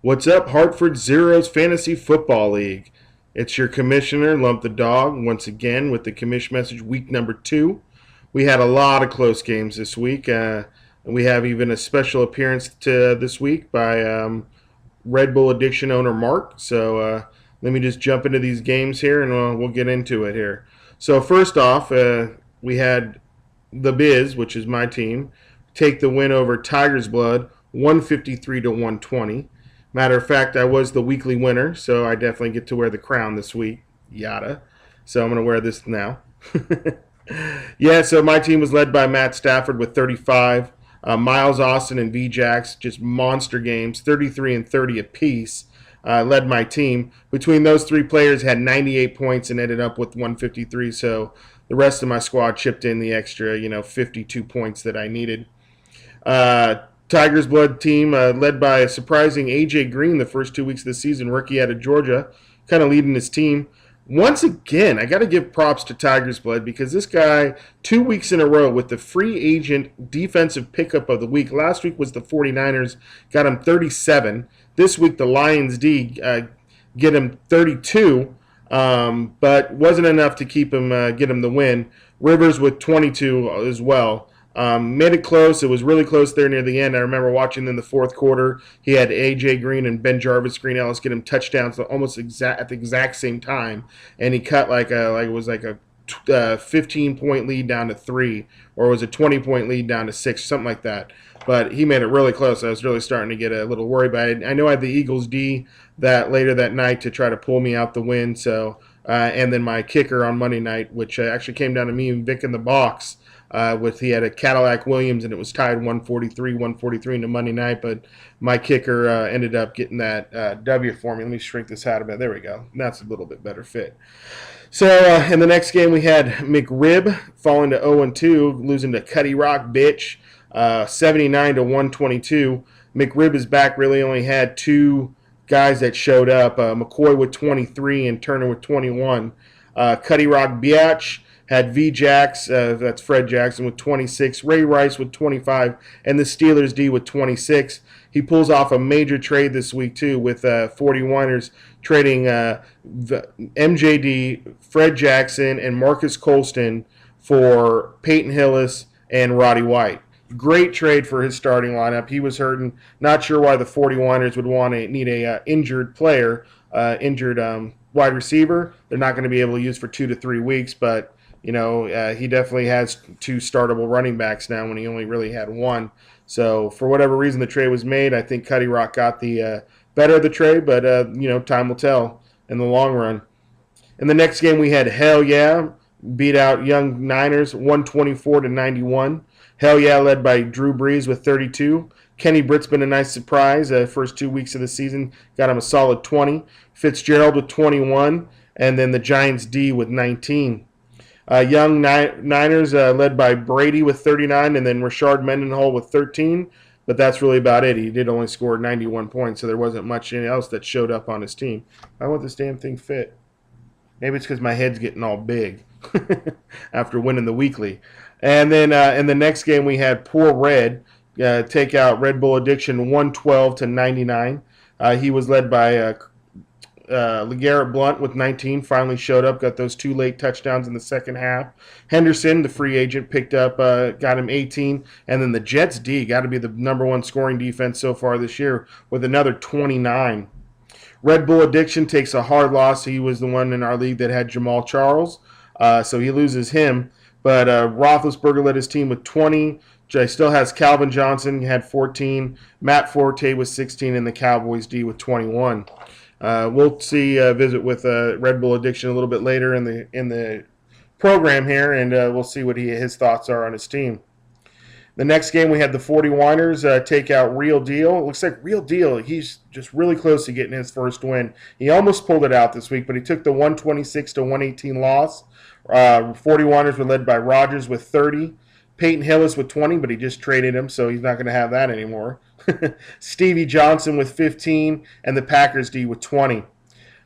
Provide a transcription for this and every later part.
What's up, Hartford Zeros Fantasy Football League? It's your commissioner, Lump the Dog, once again with the Commish Message week number 2. We had a lot of close games this week. We have even a special appearance this week by Red Bull Addiction owner Mark. So let me just jump into these games here and we'll get into it here. So first off, we had the Biz, which is my team, take the win over Tiger's Blood, 153 to 120. Matter of fact, I was the weekly winner, so I definitely get to wear the crown this week. Yada. So I'm going to wear this now. Yeah, so my team was led by Matt Stafford with 35. Miles Austin and VJax, just monster games, 33 and 30 apiece. Led my team. Between those three players, had 98 points and ended up with 153. So the rest of my squad chipped in the extra, 52 points that I needed. Tiger's Blood team, led by a surprising A.J. Green the first 2 weeks of the season, rookie out of Georgia, kind of leading his team. Once again, I got to give props to Tiger's Blood because this guy, 2 weeks in a row with the free agent defensive pickup of the week. Last week was the 49ers, got him 37. This week the Lions D get him 32, but wasn't enough to keep him get him the win. Rivers with 22 as well. Made it close. It was really close there near the end. I remember watching in the fourth quarter. He had A.J. Green and Ben Jarvis Green Ellis get him touchdowns almost at the exact same time, and he cut like it was like a 15-point lead down to 3, or it was a 20-point lead down to 6, something like that. But he made it really close. I was really starting to get a little worried by it. I know I had the Eagles D that later that night to try to pull me out the win. So and then my kicker on Monday night, which actually came down to me and Vic in the box. He had a Cadillac Williams, and it was tied 143 into Monday night, but my kicker ended up getting that W for me. Let me shrink this out a bit. There we go. That's a little bit better fit. So in the next game, we had McRib falling to 0-2, losing to Cuddy Rock, bitch, 79 to 122. McRib is back, really only had 2 guys that showed up, McCoy with 23 and Turner with 21. Cuddy Rock, biatch, had V-Jax, that's Fred Jackson, with 26, Ray Rice with 25, and the Steelers D with 26. He pulls off a major trade this week, too, with 41ers trading MJD, Fred Jackson, and Marcus Colston for Peyton Hillis and Roddy White. Great trade for his starting lineup. He was hurting. Not sure why the 41ers would need a injured player, injured wide receiver. They're not going to be able to use for 2 to 3 weeks, but he definitely has 2 startable running backs now when he only really had 1. So for whatever reason the trade was made, I think Cuddy Rock got the better of the trade, but time will tell in the long run. In the next game we had Hell Yeah beat out Young Niners 124 to 91. Hell Yeah led by Drew Brees with 32. Kenny Britt's been a nice surprise. First 2 weeks of the season got him a solid 20. Fitzgerald with 21, and then the Giants D with 19. Young Niners led by Brady with 39, and then Rashard Mendenhall with 13. But that's really about it. He did only score 91 points, so there wasn't much else that showed up on his team. I want this damn thing fit. Maybe it's because my head's getting all big after winning the weekly. And then in the next game, we had Poor Red take out Red Bull Addiction 112 to 99. He was led by LeGarrette Blount with 19, finally showed up, got those 2 late touchdowns in the second half. Henderson, the free agent, picked up, got him 18. And then the Jets D got to be the number 1 scoring defense so far this year with another 29. Red Bull Addiction takes a hard loss. He was the one in our league that had Jamal Charles, so he loses him. But Roethlisberger led his team with 20. Jay still has Calvin Johnson, he had 14. Matt Forte with 16, and the Cowboys D with 21. We'll see visit with Red Bull Addiction a little bit later in the program here, and we'll see what his thoughts are on his team. The next game, we had the 40-winers take out Real Deal. It looks like Real Deal, he's just really close to getting his first win. He almost pulled it out this week, but he took the 126 to 118 loss. 40-winers were led by Rogers with 30. Peyton Hillis with 20, but he just traded him, so he's not going to have that anymore. Stevie Johnson with 15, and the Packers D with 20.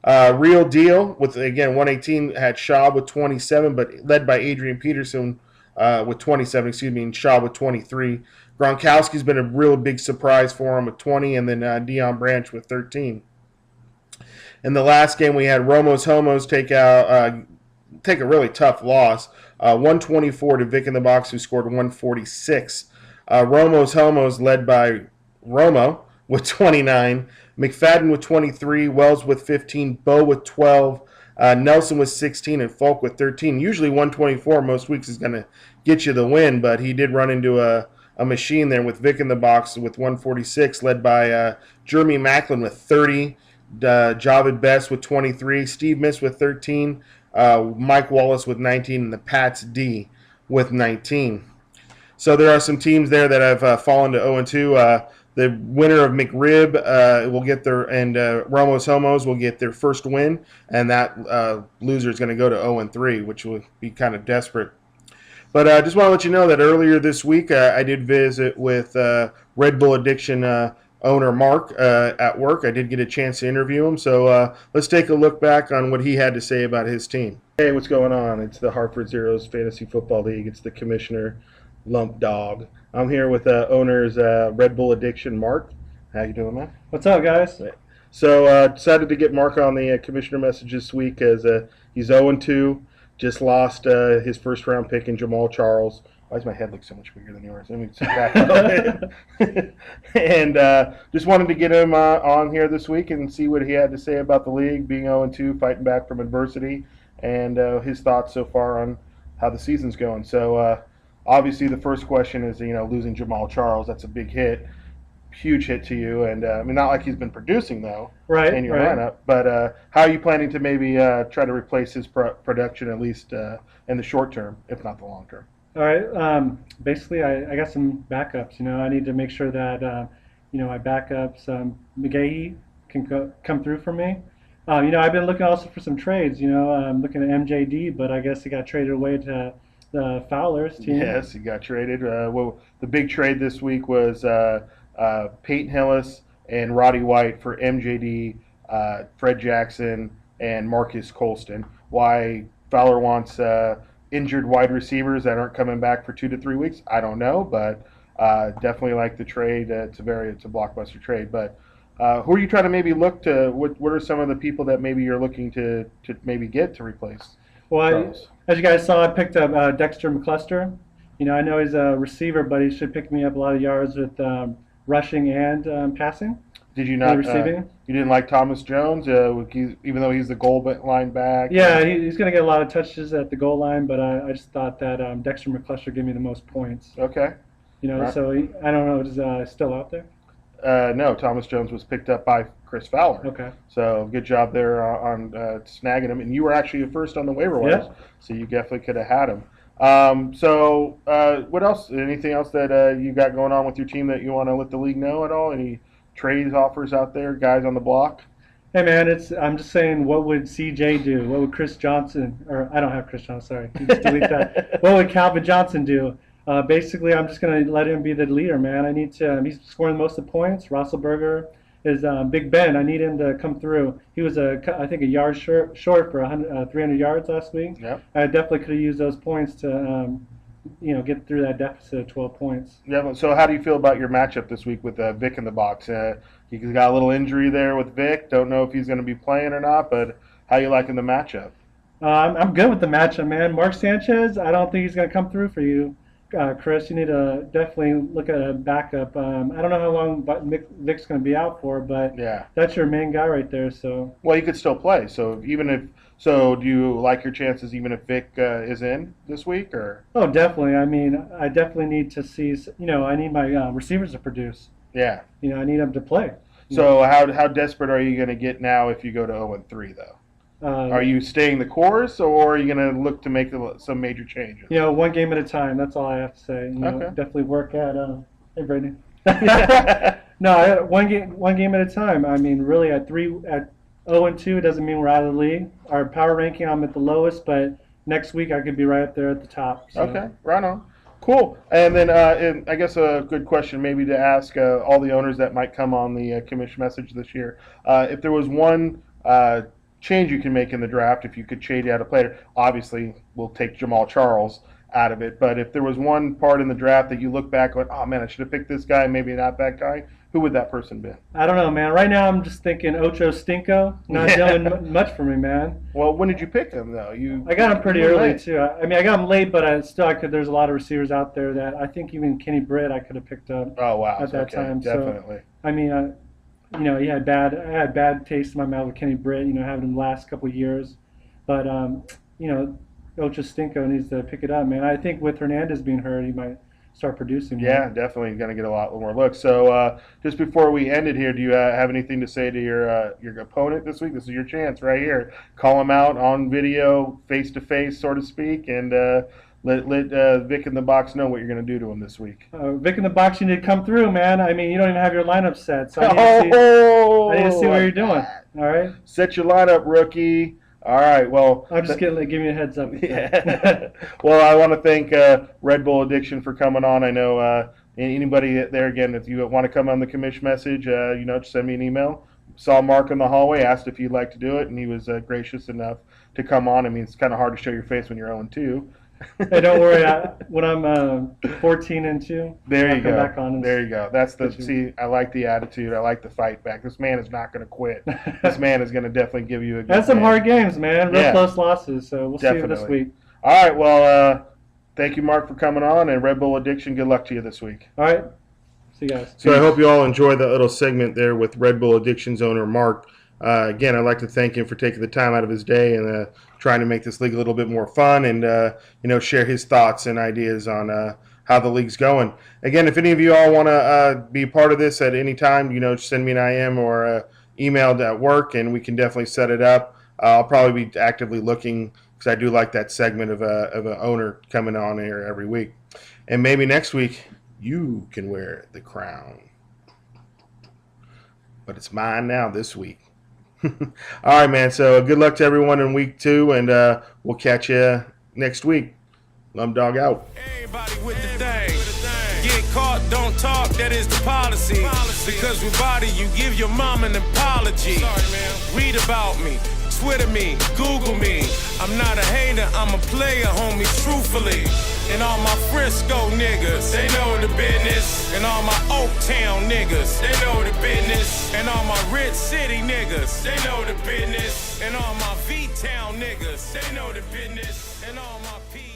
Real Deal with, again, 118, had Shaw with 27, but led by Adrian Peterson with 27, and Shaw with 23. Gronkowski's been a real big surprise for him with 20, and then Deion Branch with 13. In the last game, we had Romo's Homos take a really tough loss, 124 to Vic in the Box, who scored 146. Romo's Homos led by Romo with 29, McFadden with 23, Wells with 15, Bo with 12, Nelson with 16, and Falk with 13. Usually 124 most weeks is going to get you the win, but he did run into a machine there with Vic in the Box with 146, led by Jeremy Macklin with 30, Javid Best with 23, Steve Miss with 13, Mike Wallace with 19, and the Pats D with 19. So there are some teams there that have fallen to 0-2. The winner of McRib will get their, and Romo's Homos will get their first win, and that loser is going to go to 0-3, which will be kind of desperate. But I just want to let you know that earlier this week I did visit with Red Bull Addiction owner Mark at work. I did get a chance to interview him, so let's take a look back on what he had to say about his team. Hey, what's going on? It's the Hartford Zeros Fantasy Football League. It's the Commissioner Lump Dog. I'm here with owner's Red Bull Addiction, Mark. How you doing, man? What's up, guys? So decided to get Mark on the Commissioner Message this week as he's 0-2. Just lost his first round pick in Jamal Charles. Why does my head look so much bigger than yours? Let me sit back a bit. And just wanted to get him on here this week and see what he had to say about the league, being 0-2, fighting back from adversity, and his thoughts so far on how the season's going. So obviously the first question is, losing Jamal Charles. That's a big hit. Huge hit to you, and I mean, not like he's been producing though, right, in your lineup. But how are you planning to maybe try to replace his production at least in the short term, if not the long term? All right. Basically, I got some backups. I need to make sure that my backups, McGahee can come through for me. I've been looking also for some trades. I'm looking at MJD, but I guess he got traded away to the Fowlers team. Yes, he got traded. Well, the big trade this week was Peyton Hillis and Roddy White for MJD, Fred Jackson, and Marcus Colston. Why Fowler wants injured wide receivers that aren't coming back for 2 to 3 weeks, I don't know, but definitely like the trade. It's a blockbuster trade. But who are you trying to maybe look to? What are some of the people that maybe you're looking to maybe get to replace? Well, as you guys saw, I picked up Dexter McCluster. I know he's a receiver, but he should pick me up a lot of yards with rushing and passing. Did you not? Receiving? You didn't like Thomas Jones, even though he's the goal line back? Yeah, he's going to get a lot of touches at the goal line, but I just thought that Dexter McCluster gave me the most points. Okay. Right. So I don't know, is still out there? No, Thomas Jones was picked up by Chris Fowler. Okay. So good job there on snagging him, and you were actually first on the waiver wires, so you definitely could have had him. So what else? Anything else that you got going on with your team that you want to let the league know at all? Any trades offers out there, guys on the block? Hey man, I'm just saying, what would CJ do? What would Chris Johnson, or I don't have Chris Johnson, sorry, you just delete that. What would Calvin Johnson do? Basically, I'm just going to let him be the leader, man. I need to. He's scoring most of the points. Rosselberger is Big Ben. I need him to come through. He was I think a yard short for 300 yards last week. Yep. I definitely could have used those points to get through that deficit of 12 points. Yeah. So how do you feel about your matchup this week with Vic in the box? He's got a little injury there with Vic. Don't know if he's going to be playing or not, but how you liking the matchup? I'm good with the matchup, man. Mark Sanchez, I don't think he's going to come through for you. Chris, you need to definitely look at a backup. I don't know how long Vic's going to be out for, but that's your main guy right there. So well, he could still play. So do you like your chances even if Vic is in this week, or? Oh, definitely. I mean, I definitely need to see. I need my receivers to produce. Yeah. I need them to play. So how desperate are you going to get now if you go to 0-3 though? Are you staying the course, or are you going to look to make some major changes? One game at a time. That's all I have to say. Okay. Definitely work at. Hey, Brady. No, one game at a time. I mean, really, at 0-2 doesn't mean we're out of the league. Our power ranking, I'm at the lowest, but next week I could be right up there at the top. So. Okay, right on. Cool. And then I guess a good question maybe to ask all the owners that might come on the Commish Message this year. If there was one change you can make in the draft, if you could trade out a player, obviously we'll take Jamal Charles out of it. But if there was one part in the draft that you look back on, oh man, I should have picked this guy, maybe not that guy, who would that person be? I don't know, man. Right now, I'm just thinking Ocho Stinko. Not doing much for me, man. Well, when did you pick him though? I got him pretty early too. I mean, I got him late, but I could. There's a lot of receivers out there that I think even Kenny Britt I could have picked up. Oh wow, at that time. definitely. So, I mean, you know, I had bad taste in my mouth with Kenny Britt. You know, having him last couple of years, but you know, Ocho Stinko needs to pick it up, man. I think with Hernandez being hurt, he might start producing. Yeah, definitely going to get a lot more looks. So just before we end it here, do you have anything to say to your opponent this week? This is your chance right here. Call him out on video, face to face, so to speak, and let Vic in the box know what you're going to do to him this week. Vic in the box, you need to come through, man. I mean, you don't even have your lineup set, so I need to see what you're doing. All right. Set your lineup, rookie. All right, well... I'm just giving you a heads up. Yeah. Well, I want to thank Red Bull Addiction for coming on. I know anybody there, again, if you want to come on the Commish Message, you know, just send me an email. Saw Mark in the hallway, asked if you'd like to do it, and he was gracious enough to come on. I mean, it's kind of hard to show your face when you're 0-2. Hey, don't worry. When I'm 14-2, there you go. Back on there you go. That's the see. I like the attitude. I like the fight back. This man is not going to quit. This man is going to definitely give you a good. That's some hard games, man. Real close losses. So we'll see you this week. All right. Well, thank you, Mark, for coming on, and Red Bull Addiction. Good luck to you this week. All right. See you guys. So I hope you all enjoyed that little segment there with Red Bull Addiction's owner, Mark. Again, I'd like to thank him for taking the time out of his day and trying to make this league a little bit more fun and, you know, share his thoughts and ideas on how the league's going. Again, if any of you all want to be part of this at any time, you know, just send me an IM or email at work, and we can definitely set it up. I'll probably be actively looking because I do like that segment of an owner coming on here every week. And maybe next week you can wear the crown. But it's mine now this week. All right, man. So good luck to everyone in week 2, and we'll catch you next week. Lum Dog out. Everybody with the thing. Get caught, don't talk. That is the policy. Because with body, you give your mom an apology. Sorry, man. Read about me. Twitter me, Google me. I'm not a hater, I'm a player, homie, truthfully. And all my Frisco niggas, they know the business. And all my Oaktown niggas, they know the business. And all my Rich City niggas, they know the business. And all my V-Town niggas, they know the business. And all my P